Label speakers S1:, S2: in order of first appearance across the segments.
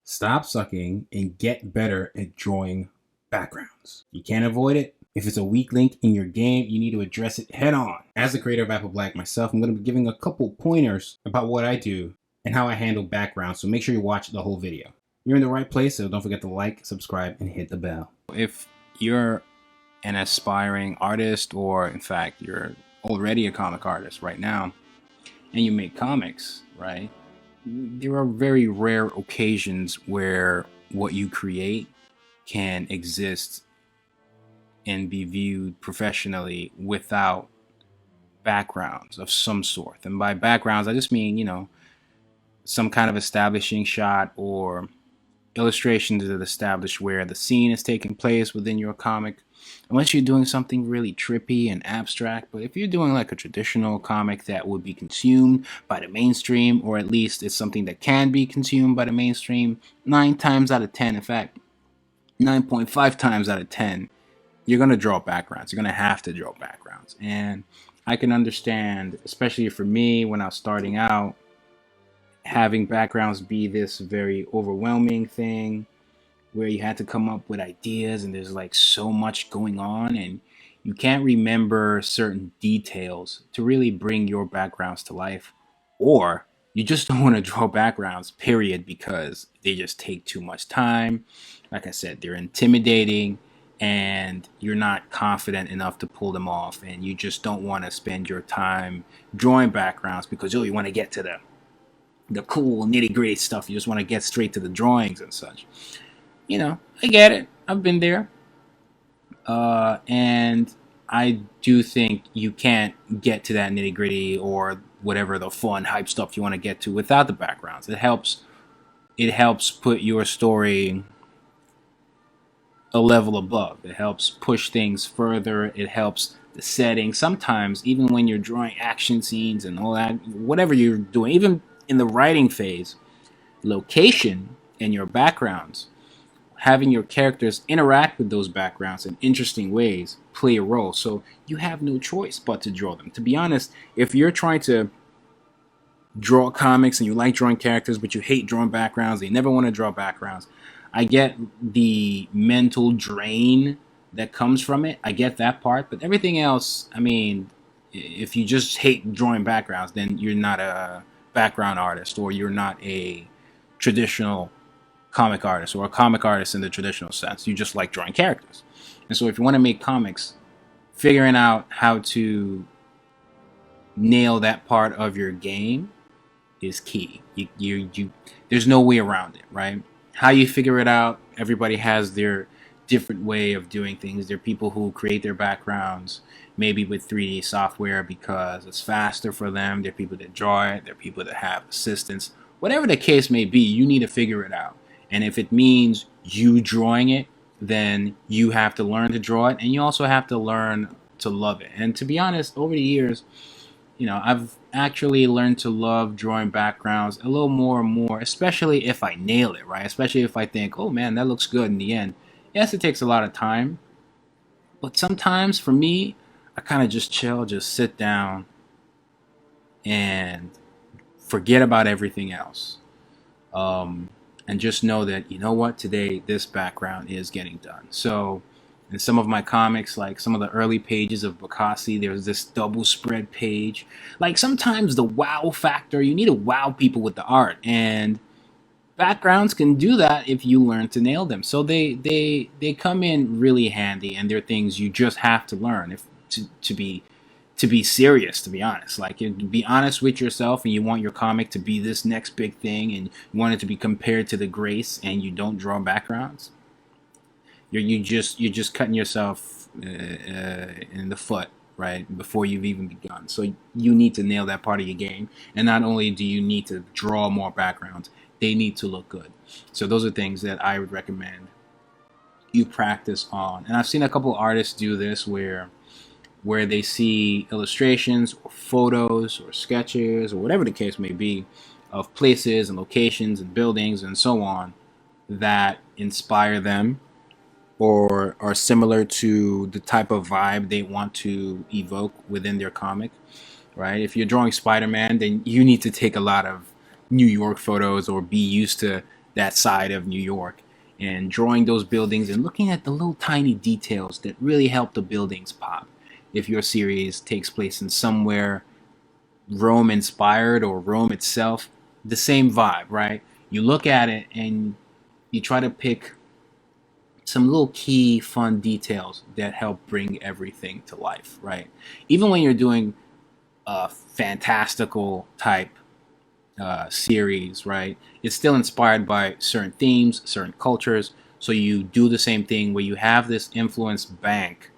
S1: Stop sucking and get better at drawing backgrounds. You can't avoid it. If it's a weak link in your game, you need to address it head on. As the creator of Apple Black myself, I'm going to be giving a couple pointers about what I do and how I handle backgrounds, so make sure you watch the whole video. You're in the right place, so don't forget to like, subscribe, and hit the bell. If you're an aspiring artist, or in fact, you're already a comic artist right now, and you make comics, right? There are very rare occasions where what you create can exist and be viewed professionally without backgrounds of some sort. And by backgrounds, I just mean, some kind of establishing shot or illustrations that establish where the scene is taking place within your comic, unless you're doing something really trippy and abstract. But if you're doing like a traditional comic that would be consumed by the mainstream, or at least it's something that can be consumed by the mainstream, 9 times out of 10, in fact 9.5 times out of 10, you're going to draw backgrounds. You're going to have to draw backgrounds. And I can understand, especially for me when I was starting out, having backgrounds be this very overwhelming thing where you had to come up with ideas and there's like so much going on and you can't remember certain details to really bring your backgrounds to life, or you just don't want to draw backgrounds, period, because they just take too much time. Like I said, they're intimidating and you're not confident enough to pull them off, and you just don't want to spend your time drawing backgrounds because you want to get to the cool nitty-gritty stuff. You just want to get straight to the drawings and such. I get it. I've been there. And I do think you can't get to that nitty-gritty or whatever the fun hype stuff you want to get to without the backgrounds. It helps put your story a level above. It helps push things further. It helps the setting. Sometimes, even when you're drawing action scenes and all that, whatever you're doing, even in the writing phase, location and your backgrounds, having your characters interact with those backgrounds in interesting ways, play a role. So you have no choice but to draw them. To be honest, if you're trying to draw comics and you like drawing characters but you hate drawing backgrounds, you never want to draw backgrounds, I get the mental drain that comes from it. I get that part. But everything else, I mean, if you just hate drawing backgrounds, then you're not a background artist, or you're not a traditional comic artist, or a comic artist in the traditional sense. You just like drawing characters. And so if you want to make comics, figuring out how to nail that part of your game is key. There's no way around it, right? How you figure it out, everybody has their different way of doing things. There are people who create their backgrounds maybe with 3D software because it's faster for them. There are people that draw it. There are people that have assistants. Whatever the case may be, you need to figure it out. And if it means you drawing it, then you have to learn to draw it, and you also have to learn to love it. And to be honest, over the years, I've actually learned to love drawing backgrounds a little more and more, especially if I nail it, right? Especially if I think, oh man, that looks good in the end. Yes, it takes a lot of time, but sometimes for me, I kind of just chill, just sit down and forget about everything else. And just know that, you know what, today this background is getting done. So in some of my comics, like some of the early pages of Bakassi, there's this double spread page. Like sometimes the wow factor, you need to wow people with the art, and backgrounds can do that if you learn to nail them. So they come in really handy, and they're things you just have to learn if to be serious, to be honest. Like, be honest with yourself, and you want your comic to be this next big thing, and you want it to be compared to the Grace, and you don't draw backgrounds, you're just cutting yourself in the foot, right, before you've even begun. So you need to nail that part of your game, and not only do you need to draw more backgrounds, they need to look good. So those are things that I would recommend you practice on. And I've seen a couple artists do this where they see illustrations or photos or sketches or whatever the case may be of places and locations and buildings and so on that inspire them or are similar to the type of vibe they want to evoke within their comic, right? If you're drawing Spider-Man, then you need to take a lot of New York photos or be used to that side of New York, and drawing those buildings and looking at the little tiny details that really help the buildings pop. If your series takes place in somewhere Rome inspired or Rome itself, the same vibe, right? You look at it and you try to pick some little key fun details that help bring everything to life, right? Even when you're doing a fantastical type series, right? It's still inspired by certain themes, certain cultures. So you do the same thing where you have this influence bank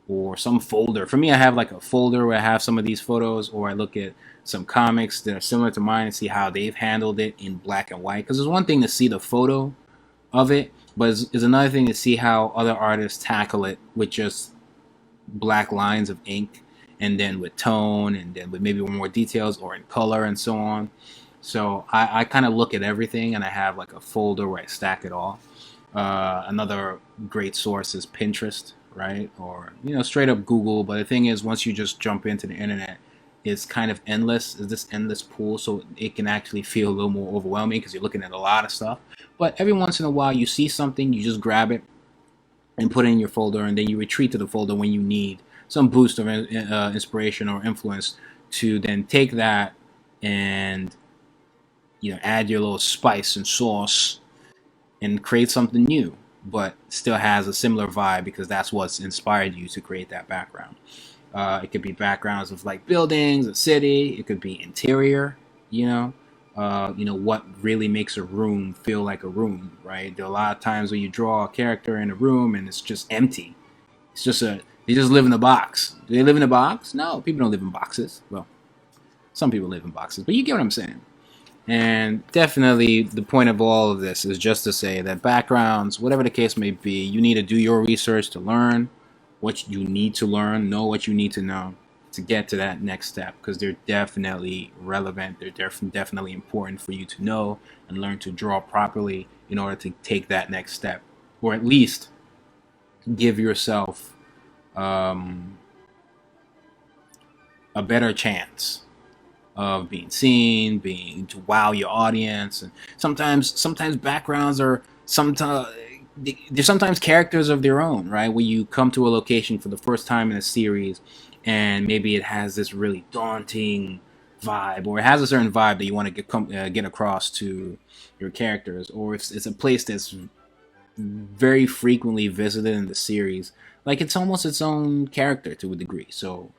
S1: or some folder. For me, I have like a folder where I have some of these photos, or I look at some comics that are similar to mine and see how they've handled it in black and white. Because it's one thing to see the photo of it, but it's another thing to see how other artists tackle it with just black lines of ink, and then with tone, and then with maybe more details, or in color, and so on. So I kind of look at everything, and I have like a folder where I stack it all. Another great source is Pinterest, right? Or, straight up Google. But the thing is, once you just jump into the internet, it's kind of endless. It's this endless pool, so it can actually feel a little more overwhelming because you're looking at a lot of stuff. But every once in a while, you see something, you just grab it and put it in your folder, and then you retreat to the folder when you need some boost of inspiration or influence to then take that and add your little spice and sauce and create something new, but still has a similar vibe because that's what's inspired you to create that background. It could be backgrounds of like buildings, a city. It could be interior. What really makes a room feel like a room, right? There are a lot of times when you draw a character in a room and it's just empty. It's just they just live in a box. Do they live in a box? No, people don't live in boxes. Well, some people live in boxes, but you get what I'm saying. And definitely the point of all of this is just to say that backgrounds, whatever the case may be, you need to do your research to learn what you need to learn, know what you need to know to get to that next step, because they're definitely relevant. They're definitely important for you to know and learn to draw properly in order to take that next step, or at least give yourself a better chance of being seen, to wow your audience. And sometimes backgrounds are they're sometimes characters of their own, right? Where you come to a location for the first time in a series, and maybe it has this really daunting vibe, or it has a certain vibe that you want to get across to your characters, or it's a place that's very frequently visited in the series. Like it's almost its own character to a degree. So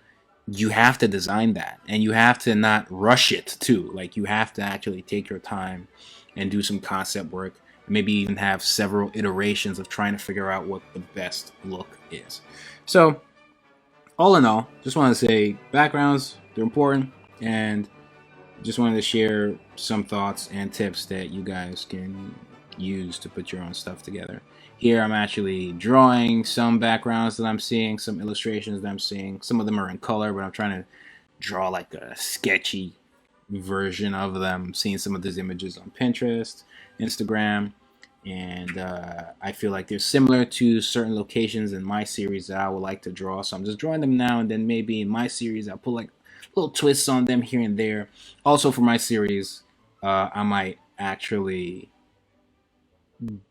S1: you have to design that, and you have to not rush it too. Like you have to actually take your time and do some concept work, and maybe even have several iterations of trying to figure out what the best look is. So all in all, just want to say backgrounds, they're important, and just wanted to share some thoughts and tips that you guys can use to put your own stuff together. Here I'm actually drawing some backgrounds that I'm seeing, some illustrations that I'm seeing. Some of them are in color, but I'm trying to draw like a sketchy version of them. I'm seeing some of these images on Pinterest, Instagram, and I feel like they're similar to certain locations in my series that I would like to draw. So I'm just drawing them now, and then maybe in my series I'll put like little twists on them here and there. Also for my series, I might actually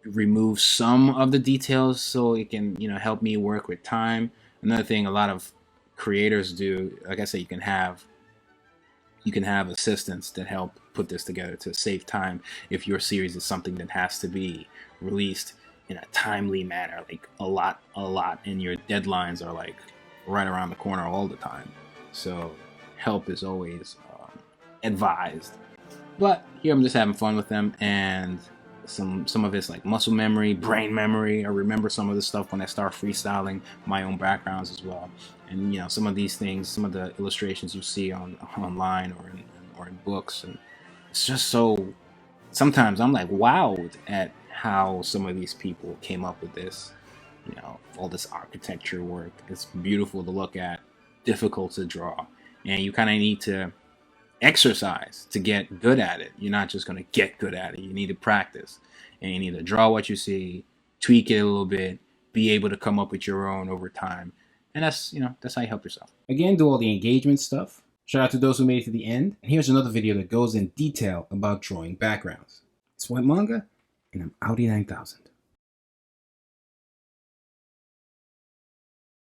S1: remove some of the details so it can help me work with time. Another thing a lot of creators do, like I said, you can have assistants that help put this together to save time if your series is something that has to be released in a timely manner, like a lot, and your deadlines are like right around the corner all the time. So help is always advised. But here I'm just having fun with them, and some of it's like muscle memory, brain memory. I remember some of the stuff when I start freestyling my own backgrounds as well. And some of these things, some of the illustrations you see online or in books, and it's just so. Sometimes I'm like wowed at how some of these people came up with this. All this architecture work. It's beautiful to look at, difficult to draw, and you kind of need to exercise to get good at it. You're not just going to get good at it. You need to practice, and you need to draw what you see, tweak it a little bit, be able to come up with your own over time. And that's how you help yourself. Again, do all the engagement stuff. Shout out to those who made it to the end. And here's another video that goes in detail about drawing backgrounds. It's My Manga, and I'm Audi 9000.